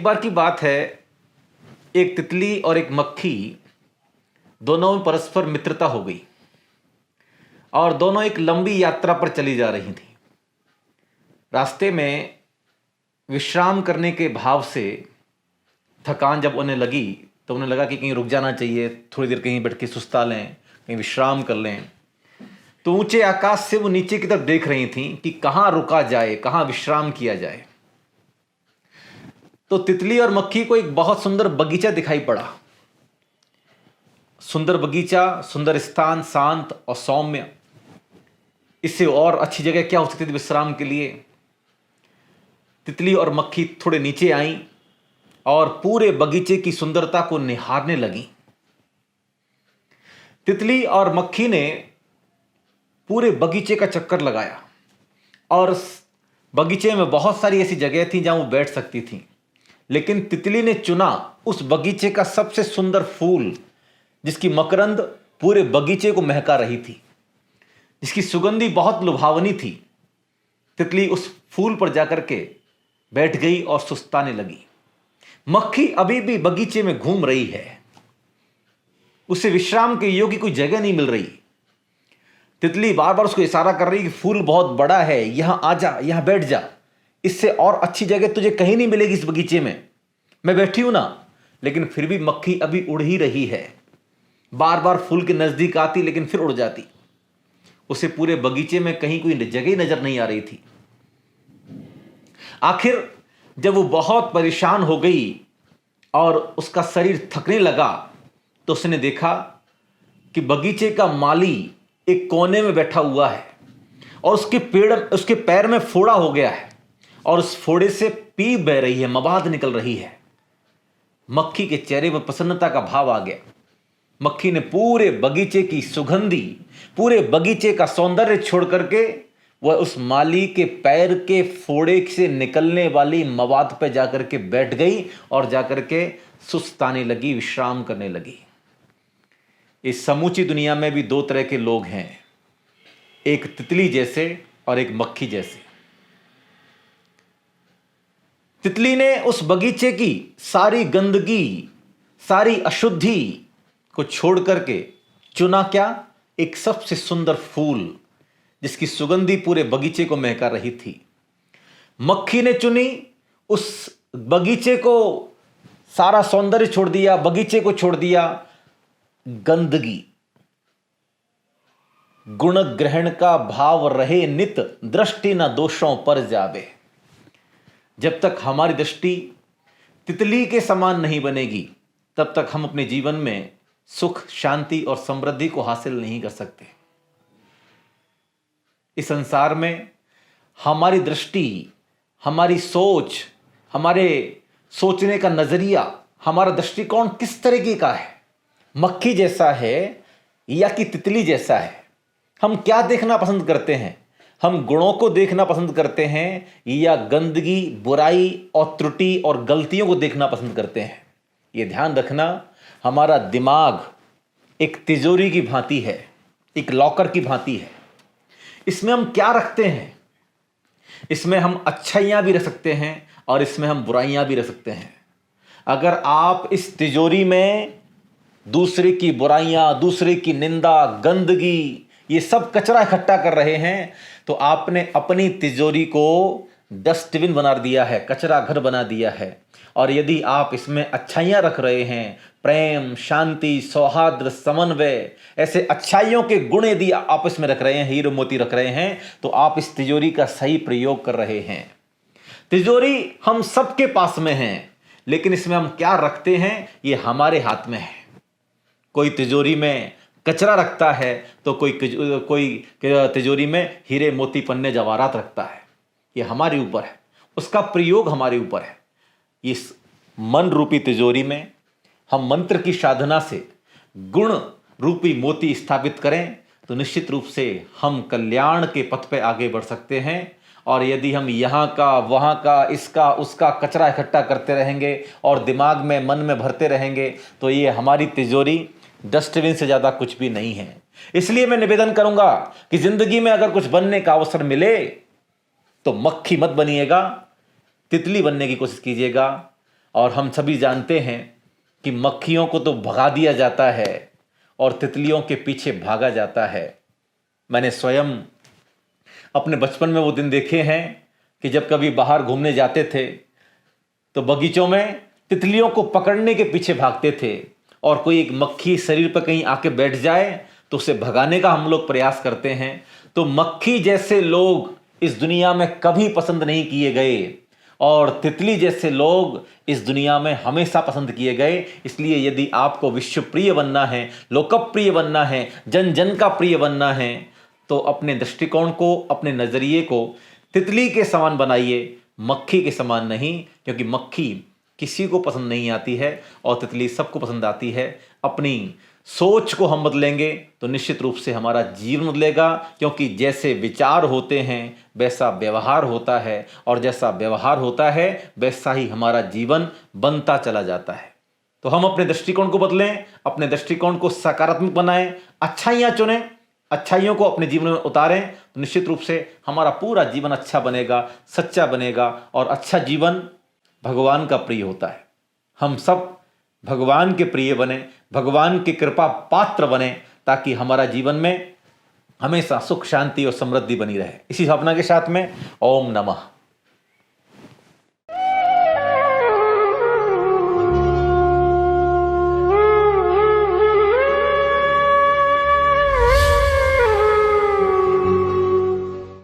बार की बात है, एक तितली और एक मक्खी दोनों में परस्पर मित्रता हो गई और दोनों एक लंबी यात्रा पर चली जा रही थी। रास्ते में विश्राम करने के भाव से थकान जब उन्हें लगी तो उन्हें लगा कि कहीं रुक जाना चाहिए, थोड़ी देर कहीं बैठ के सुस्ता लें, कहीं विश्राम कर लें। तो ऊंचे आकाश से वो नीचे की तरफ देख रही थीं कि कहाँ रुका जाए, कहाँ विश्राम किया जाए। तो तितली और मक्खी को एक बहुत सुंदर बगीचा दिखाई पड़ा। सुंदर बगीचा, सुंदर स्थान, शांत और सौम्य। इससे और अच्छी जगह क्या हो सकती थी विश्राम के लिए। तितली और मक्खी थोड़े नीचे आईं और पूरे बगीचे की सुंदरता को निहारने लगी। तितली और मक्खी ने पूरे बगीचे का चक्कर लगाया और बगीचे में बहुत सारी ऐसी जगह थी जहां वो बैठ सकती थी, लेकिन तितली ने चुना उस बगीचे का सबसे सुंदर फूल, जिसकी मकरंद पूरे बगीचे को महका रही थी, जिसकी सुगंधी बहुत लुभावनी थी। तितली उस फूल पर जाकर के बैठ गई और सुस्ताने लगी। मक्खी अभी भी बगीचे में घूम रही है, उसे विश्राम के योग्य कोई जगह नहीं मिल रही। तितली बार बार उसको इशारा कर रही कि फूल बहुत बड़ा है, यहां आ जा, यहां बैठ जा, इससे और अच्छी जगह तुझे कहीं नहीं मिलेगी इस बगीचे में, मैं बैठी हूं ना। लेकिन फिर भी मक्खी अभी उड़ ही रही है, बार बार फूल के नजदीक आती लेकिन फिर उड़ जाती। उसे पूरे बगीचे में कहीं कोई जगह नजर नहीं आ रही थी। आखिर जब वो बहुत परेशान हो गई और उसका शरीर थकने लगा तो उसने देखा कि बगीचे का माली एक कोने में बैठा हुआ है और उसके पैर में फोड़ा हो गया है और उस फोड़े से पीप बह रही है, मवाद निकल रही है। मक्खी के चेहरे में प्रसन्नता का भाव आ गया। मक्खी ने पूरे बगीचे की सुगंधी, पूरे बगीचे का सौंदर्य छोड़ करके वह उस माली के पैर के फोड़े से निकलने वाली मवाद पर जाकर के बैठ गई और जाकर के सुस्ताने लगी, विश्राम करने लगी। इस समूची दुनिया में भी दो तरह के लोग हैं, एक तितली जैसे और एक मक्खी जैसे। तितली ने उस बगीचे की सारी गंदगी, सारी अशुद्धि को छोड़ करके चुना क्या? एक सबसे सुंदर फूल, जिसकी सुगंधी पूरे बगीचे को महका रही थी। मक्खी ने चुनी उस बगीचे को, सारा सौंदर्य छोड़ दिया, बगीचे को छोड़ दिया, गंदगी। गुण ग्रहण का भाव रहे नित, दृष्टि न दोषों पर जावे। जब तक हमारी दृष्टि तितली के समान नहीं बनेगी तब तक हम अपने जीवन में सुख, शांति और समृद्धि को हासिल नहीं कर सकते। इस संसार में हमारी दृष्टि, हमारी सोच, हमारे सोचने का नजरिया, हमारा दृष्टिकोण किस तरीके का है? मक्खी जैसा है या कि तितली जैसा है? हम क्या देखना पसंद करते हैं? हम गुणों को देखना पसंद करते हैं या गंदगी, बुराई और त्रुटि और गलतियों को देखना पसंद करते हैं? ये ध्यान रखना, हमारा दिमाग एक तिजोरी की भांति है, एक लॉकर की भांति है। इसमें हम क्या रखते हैं? इसमें हम अच्छाइयां भी रख सकते हैं और इसमें हम बुराइयां भी रख सकते हैं। अगर आप इस तिजोरी में दूसरे की बुराइयां, दूसरे की निंदा, गंदगी, ये सब कचरा इकट्ठा कर रहे हैं तो आपने अपनी तिजोरी को डस्टबिन बना दिया है, कचरा घर बना दिया है। और यदि आप इसमें अच्छाइयां रख रहे हैं, प्रेम, शांति, सौहार्द, समन्वय, ऐसे अच्छाइयों के गुण यदि आप इसमें रख रहे हैं, हीरो मोती रख रहे हैं, तो आप इस तिजोरी का सही प्रयोग कर रहे हैं। तिजोरी हम सबके पास में है, लेकिन इसमें हम क्या रखते हैं ये हमारे हाथ में है। कोई तिजोरी में कचरा रखता है तो कोई तिजोरी में हीरे, मोती, पन्ने, जवाहरात रखता है। ये हमारे ऊपर है, उसका प्रयोग हमारे ऊपर है। इस मन रूपी तिजोरी में हम मंत्र की साधना से गुण रूपी मोती स्थापित करें तो निश्चित रूप से हम कल्याण के पथ पे आगे बढ़ सकते हैं। और यदि हम यहाँ का, वहाँ का, इसका, उसका कचरा इकट्ठा करते रहेंगे और दिमाग में, मन में भरते रहेंगे तो ये हमारी तिजोरी डस्टबिन से ज़्यादा कुछ भी नहीं है। इसलिए मैं निवेदन करूंगा कि जिंदगी में अगर कुछ बनने का अवसर मिले तो मक्खी मत बनिएगा, तितली बनने की कोशिश कीजिएगा और हम सभी जानते हैं कि मक्खियों को तो भगा दिया जाता है और तितलियों के पीछे भागा जाता है। मैंने स्वयं अपने बचपन में वो दिन देखे हैं कि जब कभी बाहर घूमने जाते थे तो बगीचों में तितलियों को पकड़ने के पीछे भागते थे, और कोई एक मक्खी शरीर पर कहीं आके बैठ जाए तो उसे भगाने का हम लोग प्रयास करते हैं। तो मक्खी जैसे लोग इस दुनिया में कभी पसंद नहीं किए गए और तितली जैसे लोग इस दुनिया में हमेशा पसंद किए गए। इसलिए यदि आपको विश्व प्रिय बनना है, लोकप्रिय बनना है, जन जन का प्रिय बनना है, तो अपने दृष्टिकोण को, अपने नज़रिए को तितली के समान बनाइए, मक्खी के समान नहीं। क्योंकि मक्खी किसी को पसंद नहीं आती है और तितली सबको पसंद आती है। अपनी सोच को हम बदलेंगे तो निश्चित रूप से हमारा जीवन बदलेगा, क्योंकि जैसे विचार होते हैं वैसा व्यवहार होता है, और जैसा व्यवहार होता है वैसा ही हमारा जीवन बनता चला जाता है। तो हम अपने दृष्टिकोण को बदलें, अपने दृष्टिकोण को सकारात्मक बनाएं, अच्छाइयाँ चुनें, अच्छाइयों को अपने जीवन में उतारें, तो निश्चित रूप से हमारा पूरा जीवन अच्छा बनेगा, सच्चा बनेगा। और अच्छा जीवन भगवान का प्रिय होता है। हम सब भगवान के प्रिय बने, भगवान की कृपा पात्र बने, ताकि हमारा जीवन में हमेशा सुख, शांति और समृद्धि बनी रहे। इसी भावना के साथ में ओम नमः।